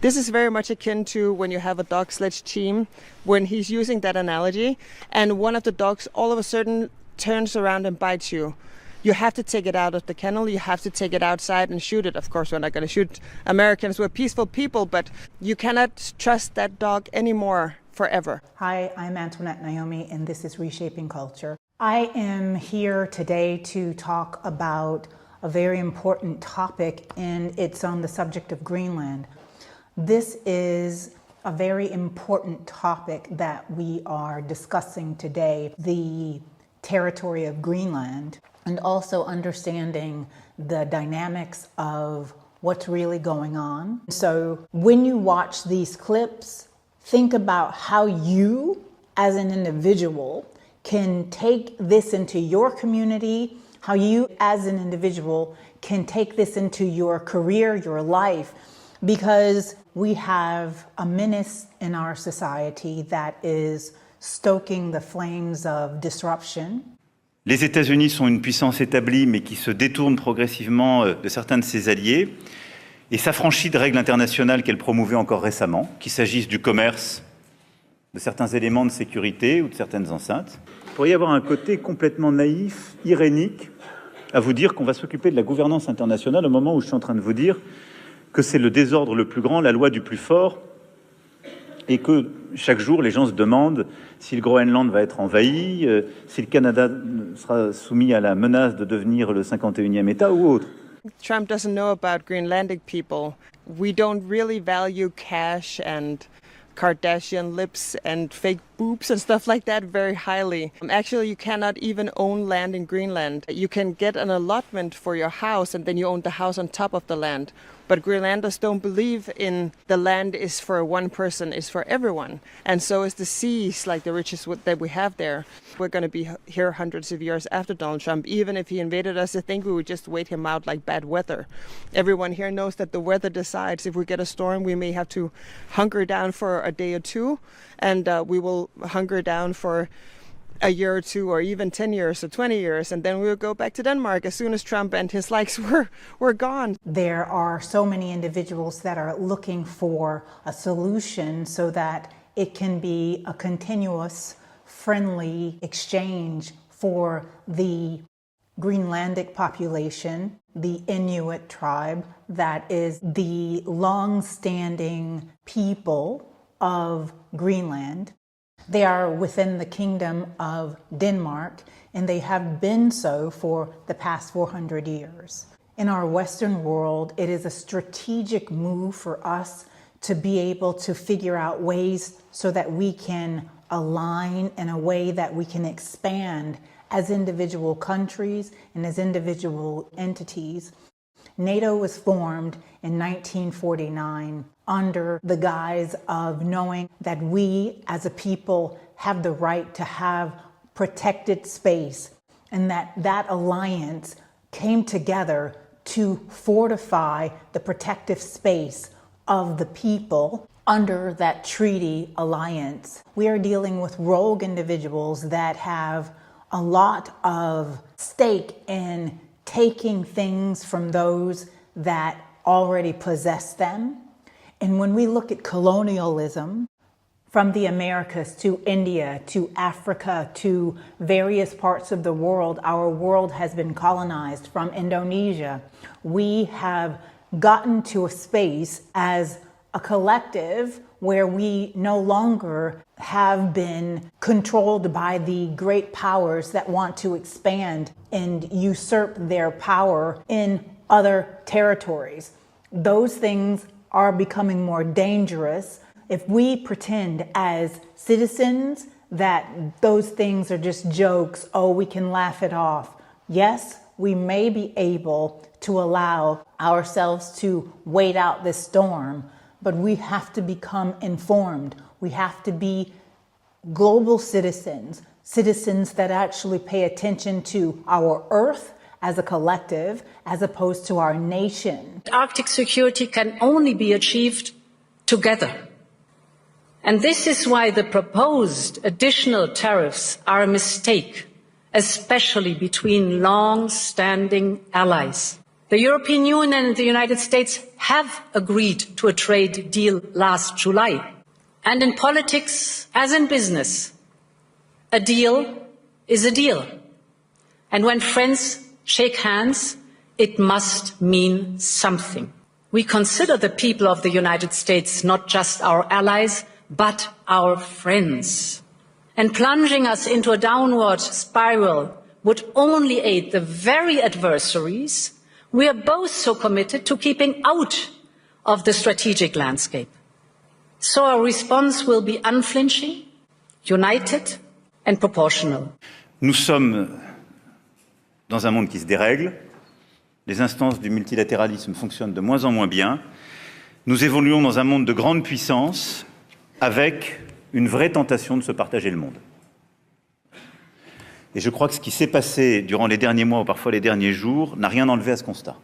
This is very much akin to when you have a dog sledge team, when he's using that analogy, and one of the dogs all of a sudden turns around and bites you. You have to take it out of the kennel, you have to take it outside and shoot it. Of course, we're not going to shoot Americans, we're peaceful people, but you cannot trust that dog anymore forever. Hi, I'm Antoinette Naomi, and this is Reshaping Culture. I am here today to talk about a very important topic, and it's on the subject of Greenland. This is a very important topic that we are discussing today, the territory of Greenland, and also understanding the dynamics of what's really going on. So when you watch these clips, think about how you, as an individual, can take this into your community, how you, as an individual, can take this into your career, your life, because we have a menace in our society that is stoking the flames of disruption. Les États-Unis sont une puissance établie, mais qui se détourne progressivement de certains de ses alliés et s'affranchit de règles internationales qu'elle promouvait encore récemment, qu'il s'agisse du commerce, de certains éléments de sécurité ou de certaines enceintes. Il pourrait y avoir un côté complètement naïf, irénique, à vous dire qu'on va s'occuper de la gouvernance internationale au moment où je suis en train de vous dire que c'est le désordre le plus grand, la loi du plus fort, et que chaque jour, les gens se demandent si le Groenland va être envahi, si le Canada sera soumis à la menace de devenir le 51e État ou autre. Trump doesn't know about Greenlandic people. We don't really value cash and Kardashian lips and fake boobs and stuff like that very highly. Actually, you cannot even own land in Greenland. You can get an allotment for your house and then you own the house on top of the land. But Greenlanders don't believe in the land is for one person, is for everyone. And so is the seas, like the riches that we have there. We're going to be here hundreds of years after Donald Trump. Even if he invaded us, I think we would just wait him out like bad weather. Everyone here knows that the weather decides. If we get a storm, we may have to hunker down for a day or two, and we will hunker down for a year or two, or even 10 years or 20 years, and then we'll go back to Denmark as soon as Trump and his likes were gone. There are so many individuals that are looking for a solution so that it can be a continuous, friendly exchange for the Greenlandic population, the Inuit tribe, that is the long-standing people of Greenland. They are within the kingdom of Denmark, and they have been so for the past 400 years. In our Western world, it is a strategic move for us to be able to figure out ways so that we can align in a way that we can expand as individual countries and as individual entities. NATO was formed in 1949 under the guise of knowing that we as a people have the right to have protected space, and that alliance came together to fortify the protective space of the people under that treaty alliance. We are dealing with rogue individuals that have a lot of stake in taking things from those that already possess them. And when we look at colonialism, from the Americas to India to Africa to various parts of the world, our world has been colonized. From Indonesia, we have gotten to a space as a collective where we no longer have been controlled by the great powers that want to expand and usurp their power in other territories. Those things are becoming more dangerous. If we pretend as citizens that those things are just jokes, oh, we can laugh it off. Yes, we may be able to allow ourselves to wait out this storm, but we have to become informed. We have to be global citizens, citizens that actually pay attention to our Earth as a collective, as opposed to our nation. Arctic security can only be achieved together. And this is why the proposed additional tariffs are a mistake, especially between long-standing allies. The European Union and the United States have agreed to a trade deal last July. And in politics, as in business, a deal is a deal. And when friends shake hands, it must mean something. We consider the people of the United States not just our allies, but our friends. And plunging us into a downward spiral would only aid the very adversaries we are both so committed to keeping out of the strategic landscape. So our response will be unflinching, united and proportional. Nous sommes dans un monde qui se dérègle. Les instances du multilatéralisme fonctionnent de moins en moins bien. Nous évoluons dans un monde de grande puissance avec une vraie tentation de se partager le monde. Et je crois que ce qui s'est passé durant les derniers mois ou parfois les derniers jours n'a rien enlevé à ce constat.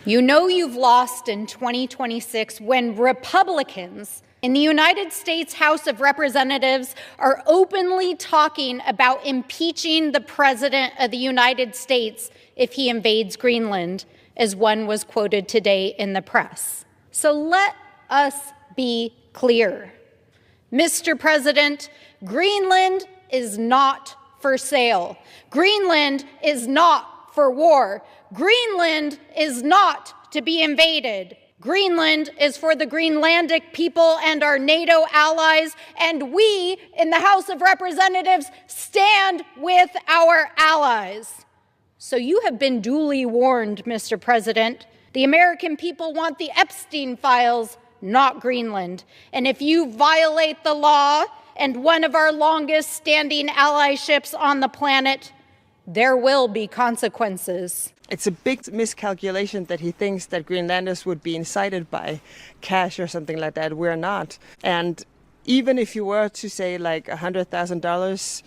You know you've lost in 2026 when Republicans in the United States House of Representatives are openly talking about impeaching the President of the United States if he invades Greenland, as one was quoted today in the press. So let us be clear. Mr. President, Greenland is not for sale. Greenland is not for war. Greenland is not to be invaded. Greenland is for the Greenlandic people and our NATO allies, and we in the House of Representatives stand with our allies. So you have been duly warned, Mr. President. The American people want the Epstein files, not Greenland. And if you violate the law and one of our longest standing allyships on the planet, there will be consequences. It's a big miscalculation that he thinks that Greenlanders would be incited by cash or something like that. We're not. And even if you were to say like $100,000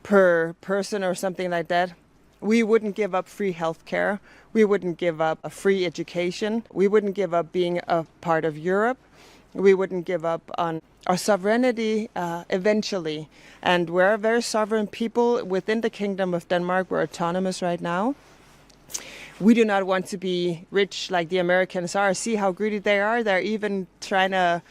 per person or something like that, we wouldn't give up free healthcare. We wouldn't give up a free education. We wouldn't give up being a part of Europe. We wouldn't give up on our sovereignty eventually. And we're a very sovereign people within the Kingdom of Denmark. We're autonomous right now. We do not want to be rich like the Americans are. See how greedy they are. They're even trying to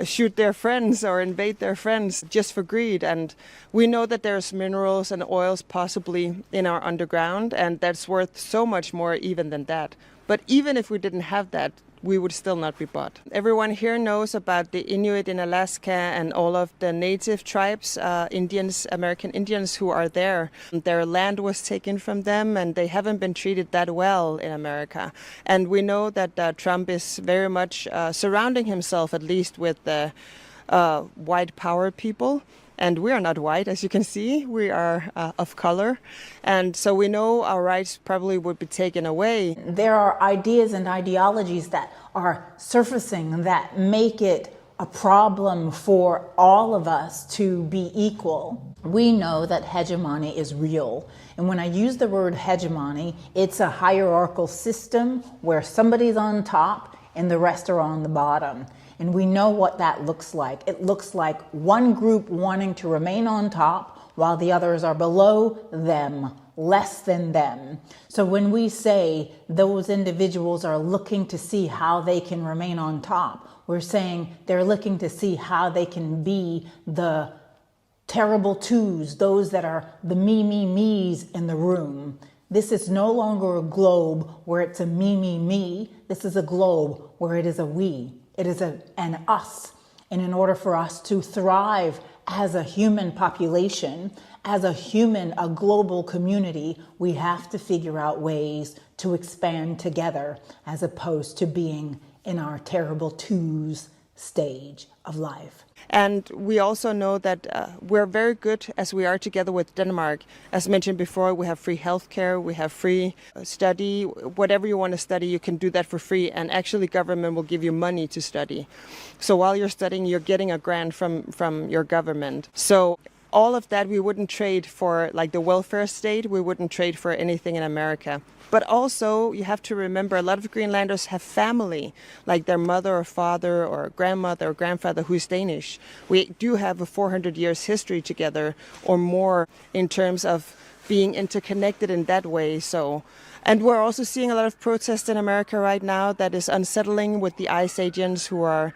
shoot their friends or invade their friends just for greed. And we know that there's minerals and oils possibly in our underground, and that's worth so much more even than that. But even if we didn't have that, we would still not be bought. Everyone here knows about the Inuit in Alaska and all of the native tribes, Indians, American Indians who are there. Their land was taken from them and they haven't been treated that well in America. And we know that Trump is very much surrounding himself, at least with the white power people. And we are not white, as you can see. We are of color. And so we know our rights probably would be taken away. There are ideas and ideologies that are surfacing that make it a problem for all of us to be equal. We know that hegemony is real. And when I use the word hegemony, it's a hierarchical system where somebody's on top and the rest are on the bottom. And we know what that looks like. It looks like one group wanting to remain on top while the others are below them, less than them. So when we say those individuals are looking to see how they can remain on top, we're saying they're looking to see how they can be the terrible twos, those that are the me's in the room. This is no longer a globe where it's a me. This is a globe where it is a we. It is an us. And in order for us to thrive as a human population, as a global community, we have to figure out ways to expand together as opposed to being in our terrible twos stage of life. And we also know that we're very good as we are together with Denmark. As mentioned before, we have free healthcare, we have free study. Whatever you want to study, you can do that for free. And actually, government will give you money to study. So while you're studying, you're getting a grant from your government. So all of that we wouldn't trade for, like the welfare state. We wouldn't trade for anything in America. But also, you have to remember, a lot of Greenlanders have family, like their mother or father or grandmother or grandfather who's Danish. We do have a 400 years history together or more in terms of being interconnected in that way. So, and we're also seeing a lot of protests in America right now that is unsettling, with the ICE agents who are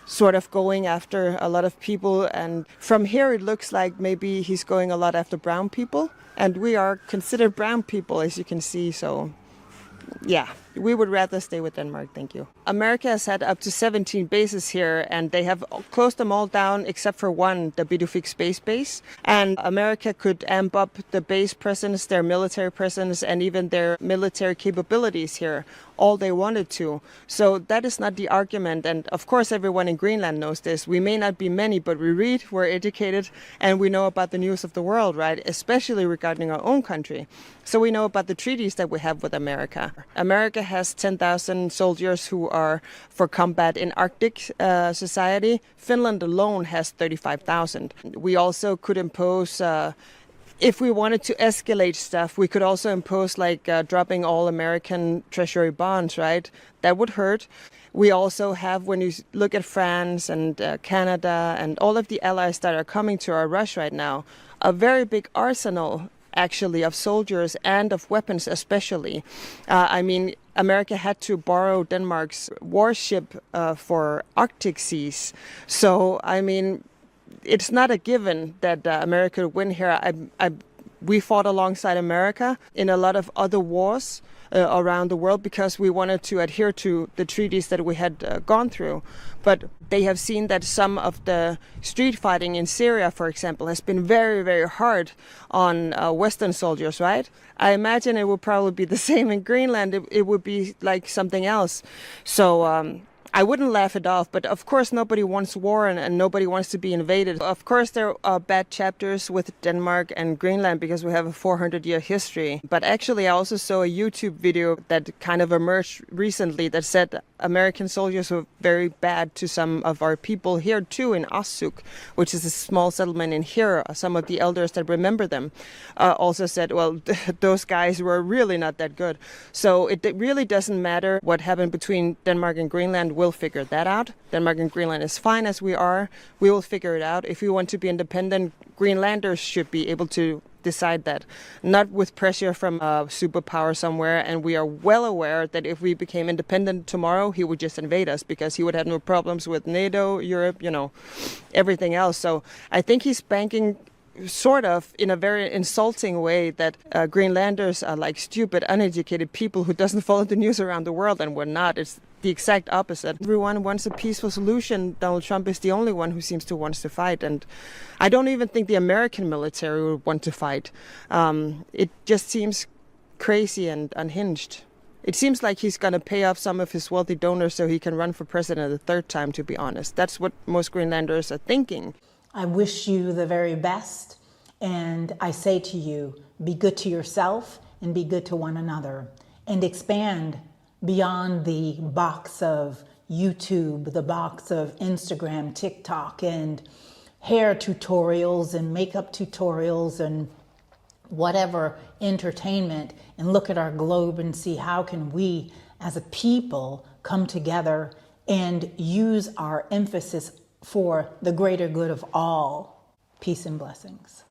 sort of going after a lot of people. And from here, it looks like maybe he's going a lot after brown people. And we are considered brown people, as you can see. So, yeah, we would rather stay with Denmark, thank you. America has had up to 17 bases here, and they have closed them all down except for one, the Bidufik Space Base. And America could amp up the base presence, their military presence, and even their military capabilities here all they wanted to. So that is not the argument. And of course, everyone in Greenland knows this. We may not be many, but we read, we're educated, and we know about the news of the world, right? Especially regarding our own country. So we know about the treaties that we have with America. America has 10,000 soldiers who are for combat in Arctic society. Finland alone has 35,000. We also could impose, if we wanted to escalate stuff, we could also impose like dropping all American treasury bonds, right? That would hurt. We also have, when you look at France and Canada and all of the allies that are coming to our rush right now, a very big arsenal actually of soldiers and of weapons especially. I mean, America had to borrow Denmark's warship for Arctic seas. So, I mean, it's not a given that America would win here. We fought alongside America in a lot of other wars around the world because we wanted to adhere to the treaties that we had gone through. But they have seen that some of the street fighting in Syria, for example, has been very, very hard on Western soldiers, right? I imagine it would probably be the same in Greenland. It would be like something else. So I wouldn't laugh it off, but of course nobody wants war and nobody wants to be invaded. Of course there are bad chapters with Denmark and Greenland because we have a 400-year history. But actually I also saw a YouTube video that kind of emerged recently that said American soldiers were very bad to some of our people here too in Assuk, which is a small settlement in here. Some of the elders that remember them also said, well, those guys were really not that good. So it really doesn't matter what happened between Denmark and Greenland. We'll figure that out. Denmark and Greenland is fine as we are. We will figure it out. If we want to be independent, Greenlanders should be able to decide that, not with pressure from a superpower somewhere. And we are well aware that if we became independent tomorrow, he would just invade us because he would have no problems with NATO, Europe, everything else. So I think he's banking sort of in a very insulting way that Greenlanders are like stupid, uneducated people who doesn't follow the news around the world, and we're not. It's the exact opposite. Everyone wants a peaceful solution. Donald Trump is the only one who seems to want to fight, and I don't even think the American military would want to fight. It just seems crazy and unhinged. It seems like he's going to pay off some of his wealthy donors so he can run for president a third time, to be honest. That's what most Greenlanders are thinking. I wish you the very best, and I say to you, be good to yourself and be good to one another, and expand beyond the box of YouTube, the box of Instagram, TikTok, and hair tutorials and makeup tutorials and whatever entertainment, and look at our globe and see how can we as a people come together and use our emphasis for the greater good of all. Peace and blessings.